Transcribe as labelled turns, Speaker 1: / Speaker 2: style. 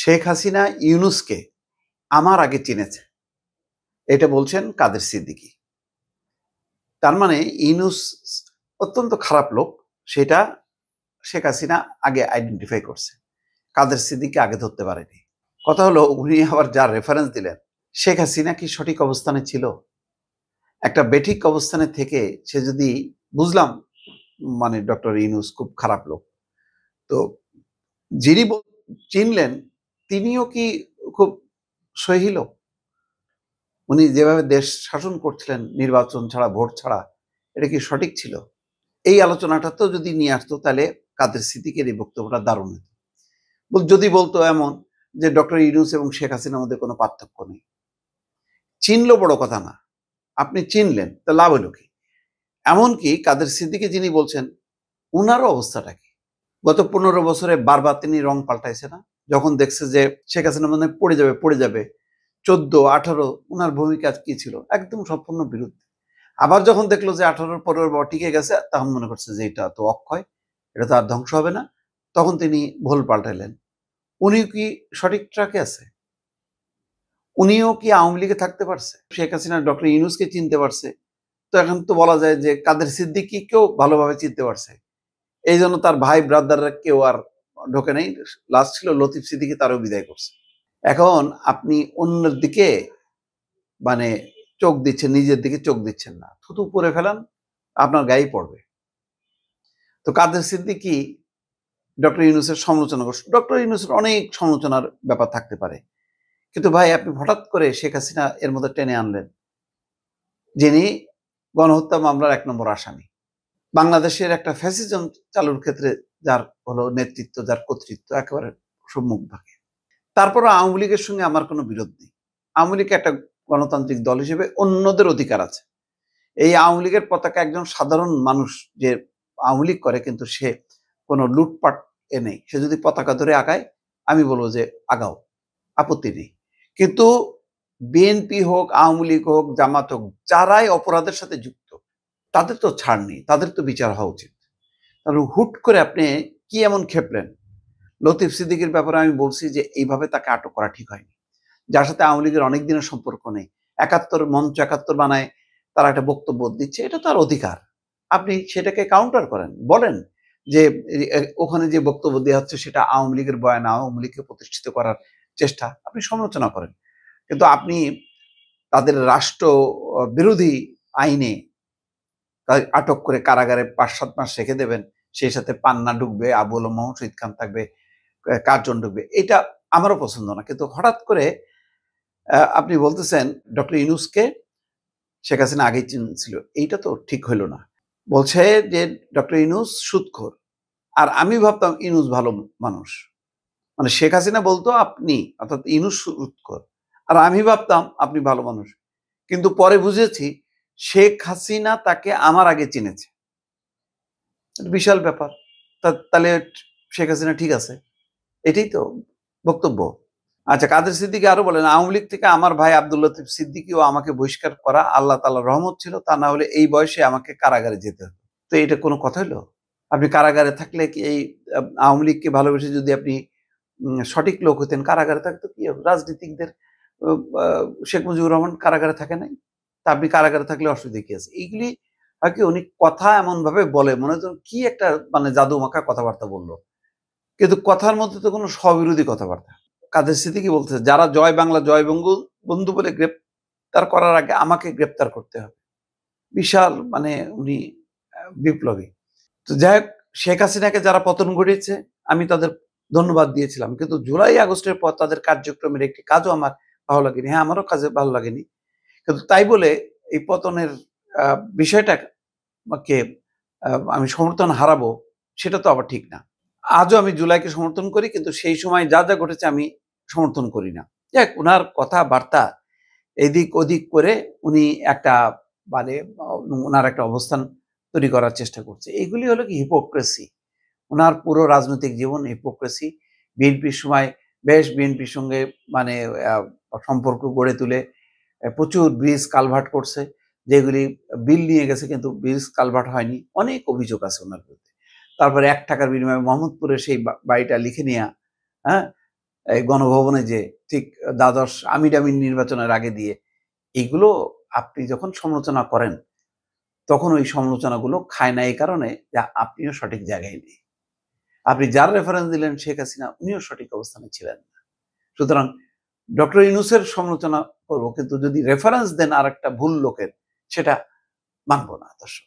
Speaker 1: শেখ হাসিনা ইউনূসকে আমার আগে চিনেছে, এটা বলছেন কাদের সিদ্দিকী। তার মানে ইউনূস অত্যন্ত খারাপ লোক, সেটা শেখ হাসিনা আগে আইডেন্টিফাই করছে, কাদের সিদ্দিকী আগে ধরতে পারেনি। কথা হলো, উনি আবার যার রেফারেন্স দিলেন, শেখ হাসিনা কি সঠিক অবস্থানে ছিল? একটা বেঠিক অবস্থানে থেকে সে যদি, বুঝলাম মানে ডক্টর ইউনূস খুব খারাপ লোক, তো যিনি চিনলেন তিনিও কি খুব সহি লোক? উনি যেভাবে দেশ শাসন করছিলেন নির্বাচন ছাড়া, ভোট ছাড়া, এটা কি সঠিক ছিল? এই আলোচনাটা তো যদি নিয়ে আসতো, তাহলে কাদের সিদ্দিকের এই বক্তব্যটা দারুণ হতো। যদি বলতো এমন যে ডক্টর ইউনূস এবং শেখ হাসিনার মধ্যে কোনো পার্থক্য নেই, চিনলো বড় কথা না, আপনি চিনলেন, তা লাভ হলো কি? এমনকি কাদের সিদ্দিকী যিনি বলছেন, উনারও অবস্থাটা কি? গত 15 বছরে বারবার তিনি রং পাল্টাইছে না? যখন দেখছে যে শেখ হাসিনা মানে পড়ে যাবে 14-18 উনার ভূমিকা কি ছিল? একদম সম্পূর্ণ বিরুদ্ধে। আবার যখন দেখলো যে 18 পরের টিকে গেছে, তখন মনে করছে যে এটা তো অক্ষয়, এটা তো আর ধ্বংস হবে না, তখন তিনি ভুল পাল্টাইলেন। উনি কি সঠিক ট্র্যাকে আছে? উনিও কি আওয়ামী লীগে থাকতে পারছে? শেখ হাসিনা ডক্টর ইউনূসকে চিনতে পারছে, তো এখন তো বলা যায় যে কাদের সিদ্দিকীকেও ভালোভাবে চিনতে পারছে। এই জন্য তার ভাই ব্রাদাররা কেউ আর ঢোকে নাই, লাস্ট ছিল লতিফ সিদ্দিকী, তারও বিদায় করছে। এখন আপনি অন্যের দিকে মানে চোখ দিচ্ছেন, নিজের দিকে চোখ দিচ্ছেন না, থুতু পরে ফেলান, আপনার গায়ে পড়বে। তো কাদের সিদ্দিকী ডক্টর ইউনূসের সমালোচনা করছে। ডক্টর ইউনূসের অনেক সমালোচনার ব্যাপার থাকতে পারে, কিন্তু ভাই আপনি হঠাৎ করে শেখ হাসিনা এর মধ্যে টেনে আনলেন, যিনি গণহত্যা মামলার 1 নম্বর আসামি, বাংলাদেশের একটা ফ্যাসিজম চালুর ক্ষেত্রে যার হলো নেতৃত্ব, যার কর্তৃত্ব একেবারে সম্মুখভাগে। তারপরও আওয়ামী লীগের সঙ্গে আমার কোনো বিরোধ নেই। আওয়ামী লীগ একটা গণতান্ত্রিক দল হিসেবে অন্যদের অধিকার আছে। এই আওয়ামী লীগের পতাকা একজন সাধারণ মানুষ যে আওয়ামী লীগ করে, কিন্তু সে কোনো লুটপাট নেই, সে যদি পতাকা ধরে আগায়, আমি বলবো যে আগাও, আপত্তি নেই। কিন্তু বিএনপি হোক, আওয়ামী লীগ হোক, জামাত হোক, যারাই অপরাধের সাথে যুক্ত, তাদের তো ছাড় নেই, তাদের তো বিচার হওয়া উচিত। তাহলে হুট করে আপনি কি এমন খেপলেন? লতিফ সিদ্দিকীর ব্যাপারে আমি বলছি যে এইভাবে তাকে আটক করা ঠিক হয়নি, যার সাথে আওয়ামী লীগের অনেক দিনের সম্পর্ক নেই, 71 মঞ্চ 71 বানায় তারা একটা বক্তব্য দিচ্ছে, এটা তার অধিকার। আপনি সেটাকে কাউন্টার করেন, বলেন যে ওখানে যে বক্তব্য দেওয়া হচ্ছে সেটা আওয়ামী লীগের বয়ান, আওয়ামী লীগকে প্রতিষ্ঠিত করার চেষ্টা, আপনি সমালোচনা করেন। কিন্তু আপনি তাদের রাষ্ট্র বিরোধী আইনে আটক করে কারাগারে 5-7 মাস রেখে দেবেন, সেই সাথে পান্না ঢুকবে, আবুল মোহাম্মদ শহীদ খান থাকবে, কার্জন ঢুকবে, এটা আমারও পছন্দ না। কিন্তু হঠাৎ করে আপনি বলতেছেন ডক্টর ইউনূসকে শেখ হাসিনা আগেই চিনছিল, এইটা তো ঠিক হইল না। বলছে যে ডক্টর ইউনূস সুদখোর, আর আমি ভাবতাম ইউনূস ভালো মানুষ। মানে শেখ হাসিনা বলতো আপনি, অর্থাৎ ইউনূস সুদখোর, আর আমি ভাবতাম আপনি ভালো মানুষ। কিন্তু পরে বুঝেছি শেখ হাসিনা তাকে আমার আগে চিনেছে। বিশাল ব্যাপার। তাহলে শেখ হাসিনা ঠিক আছে, এটাই তো বক্তব্য। আচ্ছা, কাদের সিদ্দিকী আরো বলেন, আওয়ামী লীগ থেকে আমার ভাই আব্দুল লতিফ সিদ্দিকীও আমাকে বহিষ্কার করা আল্লাহ তাআলার রহমত ছিল, তা না হলে এই বয়সে আমাকে কারাগারে যেতে হতো। তো এটা কোনো কথা হলো? আপনি কারাগারে থাকলে কি এই আওয়ামী লীগকে ভালোবেসে যদি আপনি সঠিক লোক হতেন, কারাগারে থাকতো কি হবে? রাজনীতিকদের শেখ মুজিবুর রহমান কারাগারে থাকে নাই? তা আপনি কারাগারে থাকলে অসুবিধা কি আছে? এইগুলি হয় কি, উনি কথা এমন ভাবে বলে মনে হচ্ছে কি একটা মানে জাদু মাখা কথাবার্তা বললো, কিন্তু কথার মধ্যে তো কোনো স্ববিরোধী কথাবার্তা। কাদের সিদ্দিকী বলছে যারা জয় বাংলা জয় বন্ধু বলে গ্রেপ্তার করার আগে আমাকে গ্রেপ্তার করতে হবে। বিশাল মানে উনি বিপ্লবী। তো যাই হোক, শেখ হাসিনাকে যারা পতন ঘটিয়েছে আমি তাদের ধন্যবাদ দিয়েছিলাম, কিন্তু জুলাই আগস্টের পর তাদের কার্যক্রমের একটি কাজও আমার ভালো লাগেনি। হ্যাঁ, আমারও কাজে ভালো লাগেনি, কিন্তু তাই বলে এই পতনের বিষয়টাকে আমি সমর্থন হারাবো, সেটা তো আবার ঠিক না। আজও আমি জুলাইকে সমর্থন করি, কিন্তু সেই সময় যা যা ঘটেছে আমি সমর্থন করি না। যাক, ওনার কথাবার্তা এদিক ওদিক করে উনি একটা মানে ওনার একটা অবস্থান তৈরি করার চেষ্টা করছে। এগুলি হলো কি হিপোক্রেসি। ওনার পুরো রাজনৈতিক জীবন হিপোক্রেসি। বিএনপির সময় বেশ বিএনপির সঙ্গে মানে সম্পর্ক গড়ে তুলে প্রচুর ব্রিজ কালভার্ট করছে, যেগুলি বিল নিয়ে গেছে কিন্তু ব্রিজ কালভার্ট হয়নি। অনেক অভিযোগ আছে ওনার বিরুদ্ধে। তারপরে 1 টাকার বিনিময়ে মোহাম্মদপুরে সেই বাড়িটা লিখে নেওয়া, হ্যাঁ, এই গণভবনে যে ঠিক দ্বাদশ আমির নির্বাচনের আগে দিয়ে এইগুলো আপনি যখন সমালোচনা করেন তখন ওই সমালোচনাগুলো খায় না এই কারণে যে আপনিও সঠিক জায়গায় নেই। আপনি যার রেফারেন্স দিলেন শেখ হাসিনা উনিও সঠিক অবস্থানে ছিলেন না। সুতরাং ডক্টর ইউনূসের সমালোচনা করব কিন্তু যদি রেফারেন্স দেন আরেকটা ভুল লোকের সেটা মানব না দর্শক।